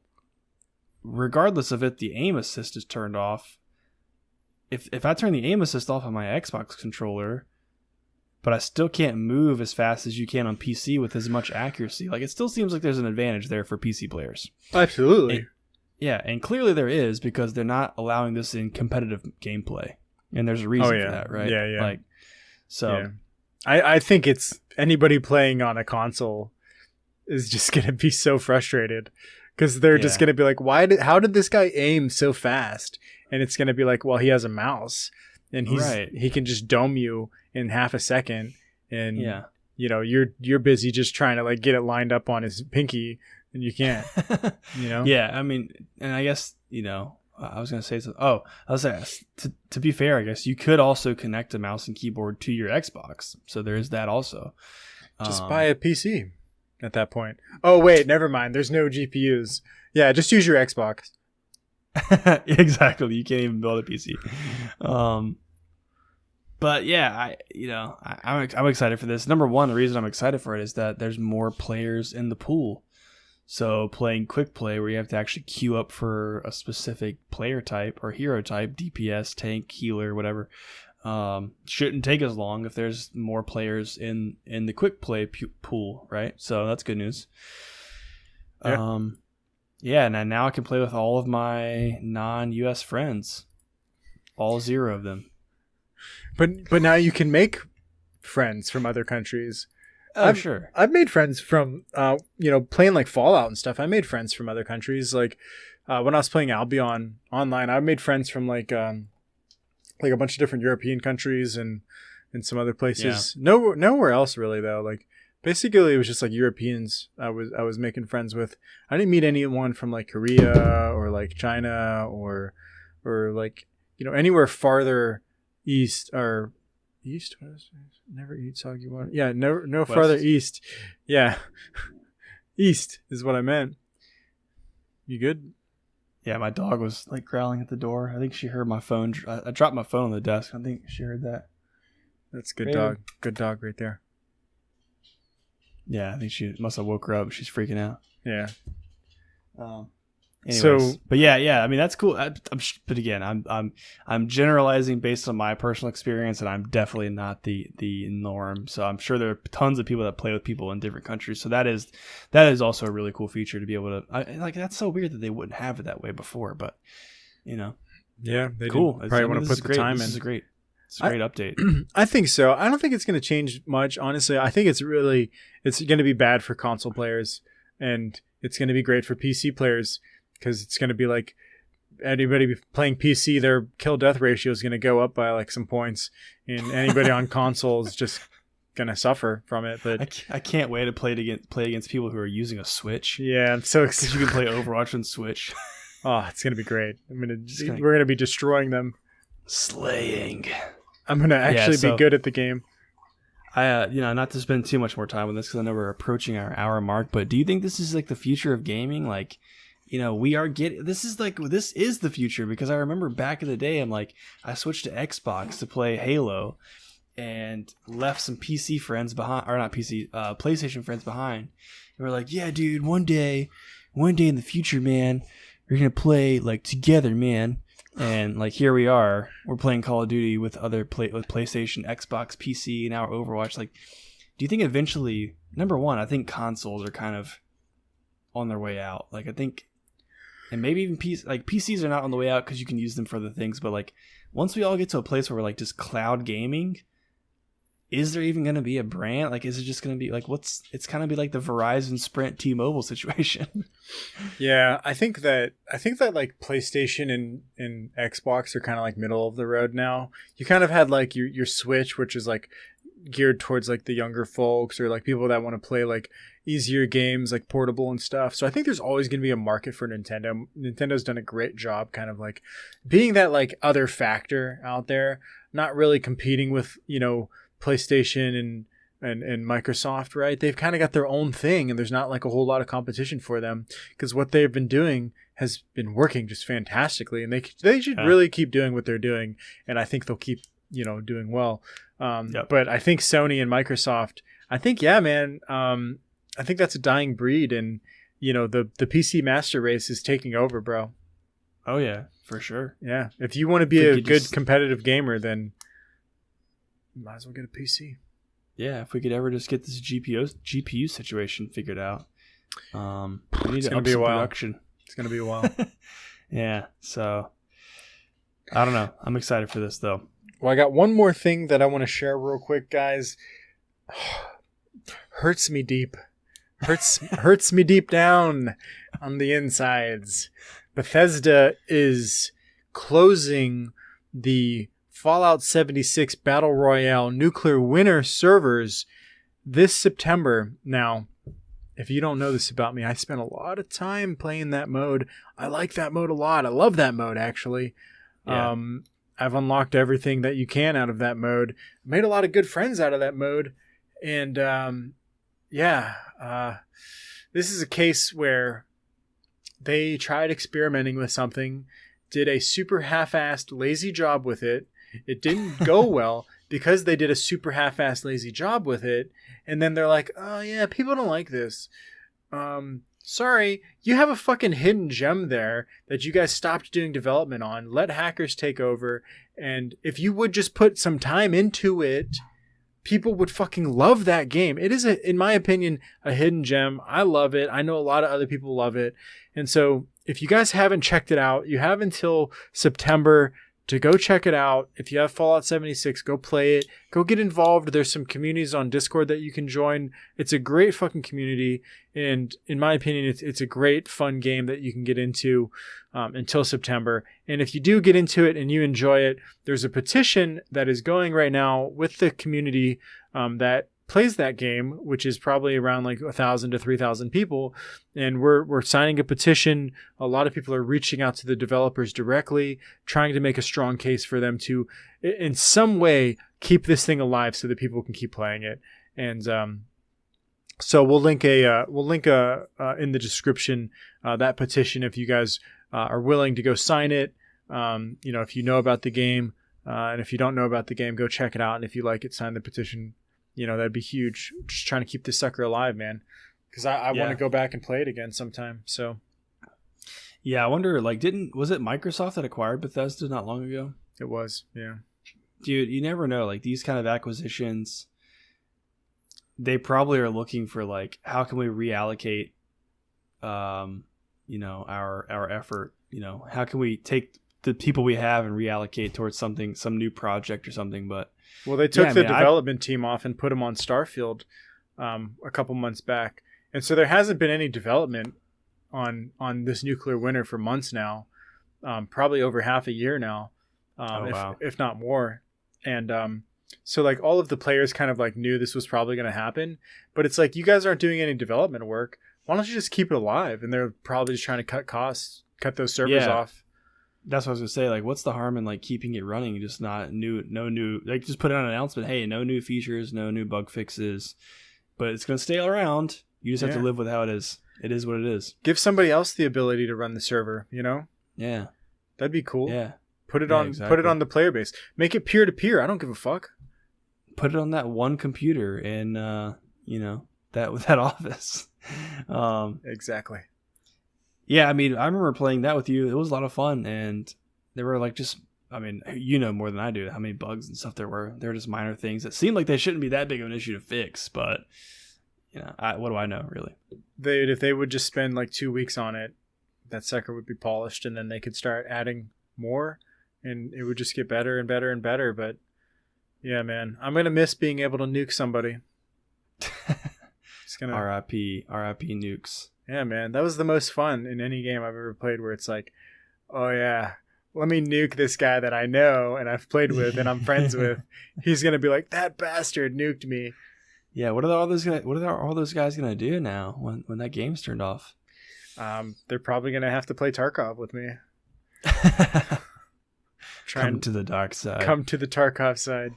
regardless of it, the aim assist is turned off. If I turn the aim assist off on my Xbox controller, but I still can't move as fast as you can on PC with as much accuracy, like it still seems like there's an advantage there for PC players. Absolutely. And clearly there is, because they're not allowing this in competitive gameplay, and there's a reason for that, right? Yeah. Like, so yeah. I think it's anybody playing on a console is just gonna be so frustrated. Because they're just going to be like, how did this guy aim so fast? And it's going to be like, well, he has a mouse, and he can just dome you in half a second. And, you know, you're busy just trying to like get it lined up on his pinky, and you can't, you know? Yeah. I mean, and I guess, you know, I was going to say something. Oh, I was saying, to be fair, I guess you could also connect a mouse and keyboard to your Xbox. So there is that also. Just buy a PC. At that point. Oh, wait, never mind. There's no GPUs. Yeah, just use your Xbox. Exactly. You can't even build a PC. But yeah, I'm excited for this. Number one, the reason I'm excited for it is that there's more players in the pool. So playing quick play, where you have to actually queue up for a specific player type or hero type, DPS, tank, healer, whatever, shouldn't take as long if there's more players in the quick play pool, right? So that's good news. And now I can play with all of my non-US friends, all 0 of them. But now you can make friends from other countries. Sure. I've made friends from playing like Fallout and stuff. I made friends from other countries. Like when I was playing Albion online, I made friends from like a bunch of different European countries and some other places. Yeah. Nowhere else really though. Like basically it was just like Europeans I was making friends with. I didn't meet anyone from like Korea or like China or like, you know, anywhere farther east or east. Never eat soggy water. Yeah, no farther east. Yeah. East is what I meant. You good? Yeah, my dog was like growling at the door. I think she heard my phone. I dropped my phone on the desk. I think she heard that. That's a good dog. Good dog right there. Yeah, I think she must have woke her up. She's freaking out. Yeah. Anyways, but yeah. I mean, that's cool. But again, I'm generalizing based on my personal experience, and I'm definitely not the norm. So I'm sure there are tons of people that play with people in different countries. So that is also a really cool feature to be able to. Like that's so weird that they wouldn't have it that way before, but yeah, they cool. Probably want to put the time in. This is great. It's a great update. I think so. I don't think it's going to change much, honestly. I think it's going to be bad for console players, and it's going to be great for PC players. Because it's going to be like anybody playing PC, their kill death ratio is going to go up by like some points, and anybody on console is just going to suffer from it. But I can't wait to play against people who are using a Switch. Yeah, I'm so excited. You can play Overwatch on Switch. Oh, it's going to be great. We're going to be destroying them. Slaying. I'm going to actually be good at the game. Not to spend too much more time on this because I know we're approaching our hour mark, but do you think this is like the future of gaming? Like, we are this is the future, because I remember back in the day, I switched to Xbox to play Halo and left some PC friends behind, or not PC, PlayStation friends behind. And we're like, yeah, dude, one day in the future, man, we're going to play like together, man. And like, here we are, we're playing Call of Duty with with PlayStation, Xbox, PC, and now Overwatch. Like, do you think eventually, number one, I think consoles are kind of on their way out. Like, I think, and maybe even PCs are not on the way out because you can use them for other things. But like, once we all get to a place where we're like just cloud gaming, is there even going to be a brand? Like, is it just going to be like, it's kind of be like the Verizon, Sprint, T-Mobile situation? Yeah, I think that like PlayStation and Xbox are kind of like middle of the road now. You kind of had like your Switch, which is like geared towards like the younger folks or like people that want to play like easier games, like portable and stuff. So I think there's always going to be a market for Nintendo. Nintendo's done a great job kind of like being that like other factor out there, not really competing with, PlayStation and Microsoft, right? They've kind of got their own thing, and there's not like a whole lot of competition for them because what they've been doing has been working just fantastically, and they should really keep doing what they're doing, and I think they'll keep doing well. But I think Sony and Microsoft, I think I think that's a dying breed, and the PC master race is taking over, bro. Oh yeah, for sure. Yeah, if you want to be a good competitive gamer, then you might as well get a PC. Yeah, if we could ever just get this GPU situation figured out, we need to up some production. It's gonna be a while. Yeah, so I don't know. I'm excited for this though. Well, I got one more thing that I want to share real quick, guys. Hurts me deep. Hurts me deep down on the insides. Bethesda is closing the Fallout 76 Battle Royale Nuclear Winter servers this September. Now, if you don't know this about me, I spent a lot of time playing that mode. I like that mode a lot. I love that mode, actually. Yeah. I've unlocked everything that you can out of that mode. Made a lot of good friends out of that mode. And this is a case where they tried experimenting with something, did a super half-assed lazy job with it. It didn't go well because they did a super half-assed lazy job with it. And then they're like, oh yeah, people don't like this. Sorry, you have a fucking hidden gem there that you guys stopped doing development on. Let hackers take over. And if you would just put some time into it, people would fucking love that game. It is, in my opinion, a hidden gem. I love it. I know a lot of other people love it. And so if you guys haven't checked it out, you have until September to go check it out. If you have Fallout 76, go play it. Go get involved. There's some communities on Discord that you can join. It's a great fucking community. And in my opinion, it's a great, fun game that you can get into until September. And if you do get into it and you enjoy it, there's a petition that is going right now with the community that plays that game, which is probably around like 1,000 to 3,000 people. And we're signing a petition. A lot of people are reaching out to the developers directly, trying to make a strong case for them to, in some way, keep this thing alive so that people can keep playing it. And So we'll link in the description that petition if you guys are willing to go sign it. If you know about the game, and if you don't know about the game, go check it out. And if you like it, sign the petition. That'd be huge. Just trying to keep this sucker alive, man. Because I want to go back and play it again sometime. So, yeah, I wonder. Was it Microsoft that acquired Bethesda not long ago? It was, yeah. Dude, you never know. Like these kind of acquisitions, they probably are looking for how can we reallocate, our effort. How can we take the people we have and reallocate towards some new project or something. But they took the development team off and put them on Starfield a couple months back, and so there hasn't been any development on this Nuclear Winter for months now, probably over half a year now, if not more. And so all of the players kind of knew this was probably going to happen, but it's you guys aren't doing any development work. Why don't you just keep it alive? And they're probably just trying to cut costs, cut those servers off. That's what I was gonna say. What's the harm in keeping it running? Just no new. Just put out an announcement. Hey, no new features, no new bug fixes, but it's gonna stay around. You just have to live with how it is. It is what it is. Give somebody else the ability to run the server. Yeah, that'd be cool. Yeah, put it on. Exactly. Put it on the player base. Make it peer to peer. I don't give a fuck. Put it on that one computer in that office. Exactly. Yeah, I mean, I remember playing that with you. It was a lot of fun, and there were more than I do how many bugs and stuff there were. They were just minor things that seemed like they shouldn't be that big of an issue to fix, but what do I know, really? If they would just spend 2 weeks on it, that sucker would be polished, and then they could start adding more, and it would just get better and better and better. But yeah, man, I'm gonna miss being able to nuke somebody. It's gonna RIP nukes. Yeah, man, that was the most fun in any game I've ever played, where it's oh yeah, let me nuke this guy that I know and I've played with and I'm friends with. He's gonna be like, that bastard nuked me. Yeah, what are all those guys gonna do now when that game's turned off? They're probably gonna have to play Tarkov with me. Come to the dark side. Come to the Tarkov side.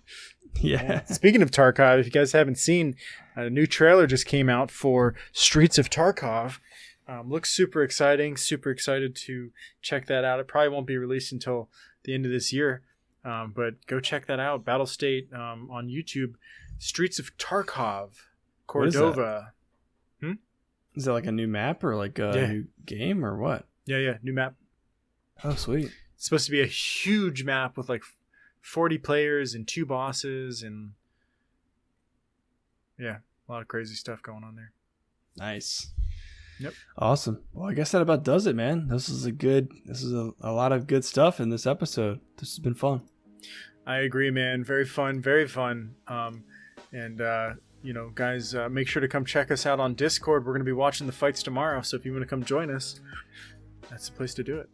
Yeah. Speaking of Tarkov, if you guys haven't seen, a new trailer just came out for Streets of Tarkov. Looks super exciting. Super excited to check that out. It probably won't be released until the end of this year, but go check that out. Battle State on YouTube. Streets of Tarkov, Cordova. Is that a new map or a new game or what? Yeah, new map. Oh, sweet. It's supposed to be a huge map with 40 players and 2 bosses and a lot of crazy stuff going on there. Nice. Yep. Awesome. Well, I guess that about does it, man. This is a lot of good stuff in this episode. This has been fun. I agree, man. Very fun, very fun. Guys, make sure to come check us out on Discord. We're going to be watching the fights tomorrow, so if you want to come join us, that's the place to do it.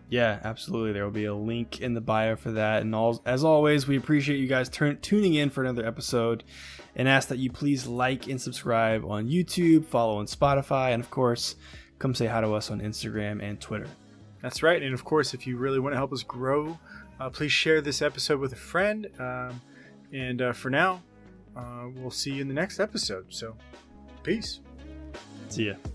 Yeah, absolutely. There will be a link in the bio for that. And as always, we appreciate you guys tuning in for another episode and ask that you please like and subscribe on YouTube, follow on Spotify, and of course, come say hi to us on Instagram and Twitter. That's right. And of course, if you really want to help us grow, please share this episode with a friend. For now, we'll see you in the next episode. So, peace. See ya.